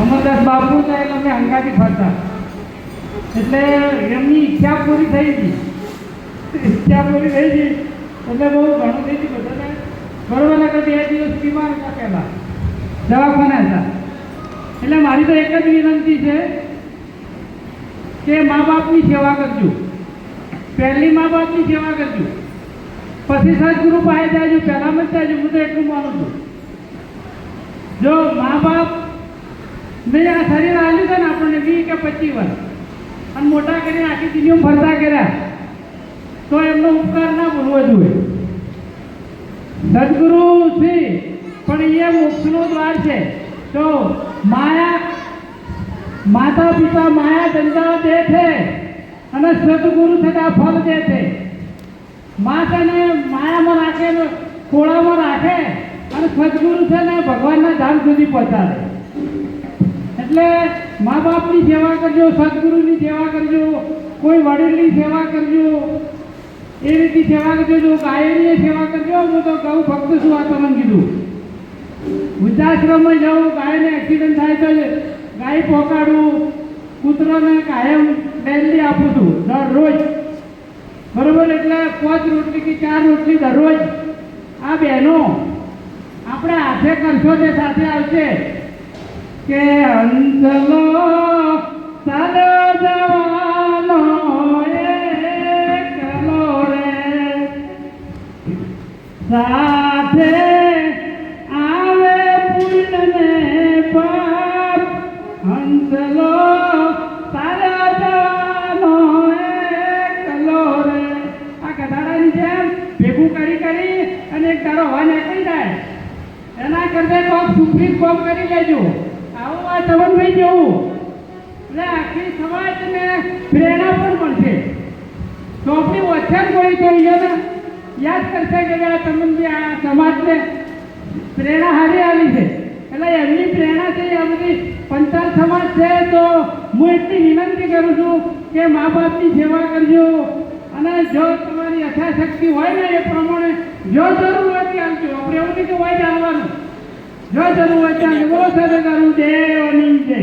અમરદાસ બાપુ હતા એટલે અમે હંગાથી ફરતા, એટલે એમની ઈચ્છા પૂરી થઈ ગઈ. ઈચ્છા પૂરી થઈ ગઈ એટલે બહુ ઘણું થઈ ગયું બધાને. બરોબર ને? 2 દિવસ બીમાર હતા, પહેલાં દવાખાના હતા. એટલે મારી તો એક જ વિનંતી છે કે મા બાપની સેવા કરજો. પહેલી મા બાપની સેવા કરજો, પછી સદગુરુ પાસે જાજો, પહેલાં જ જાજો. હું તો એટલું માનું છું. જો મા બાપ મેં આ શરીર આવ્યું છે ને આપણને 20 કે 25 વર્ષ અને મોટા કરીને આખી દુનિયામાં ફરતા કર્યા, તો એમનો ઉપકાર ના ભૂલવો જોઈએ. સદગુરુ છે પણ એ મોક્ષનો દ્વાર છે. તો માતા પિતા માયા દંડા દે છે અને સદગુરુ થતા ફળ દે છે. માતાને માયામાં રાખે, ખોળામાં રાખે અને સદગુરુ છે ને ભગવાનના ધામ સુધી પહોંચાડે. એટલે મા બાપની સેવા કરજો, સદગુરુની સેવા કરજો, કોઈ વડીલની સેવા કરજો, એ રીતે સેવા કરજો. જો ગાયની સેવા કરજો, હું તો ગૌ ભક્ત છું. આ તમને કીધું. વૃદ્ધાશ્રમમાં જાઉં, ગાયને એક્સિડન્ટ થાય તો ગાય પહોંચાડું, કૂતરાને કાયમ ડેલી આપું છું દરરોજ. બરોબર? એટલે 5 રોટલી કે 4 રોટલી દરરોજ. આ બહેનો આપણે હાથે કરશો તે સાથે આવશે કે હંસલો સાદો જવાનો એકલો રે, સાથે આવે પુણ્યને પાપ. હંસલો સાદો જવાનો એકલો રે. આ ગધાડાની જેમ ભેગું કરી અને એક તારો હવા નીકળી જાય. એના કરતા કોક સુપ્રીમ કોમ કરી લેજો. આવું આ ચવનભાઈ જેવું એટલે આખી સમાજને પ્રેરણા પણ મળશે. તો આપણી વચન કોઈ તો એને યાદ કરશે કે તમને આ સમાજને પ્રેરણા હારી આવી છે. એટલે એમની પ્રેરણા છે. આ બધી પંચાલ સમાજ છે. તો હું એટલી વિનંતી કરું છું કે મા બાપની સેવા કરજો અને જો તમારી યથાશક્તિ હોય ને એ પ્રમાણે જો જરૂર હોય ત્યાં આવજો. આપણે એવું નહીં કે હોય ચાલવાનું. જો જરૂર હોય ત્યાં બોલો સદગુરુ દેવની જય.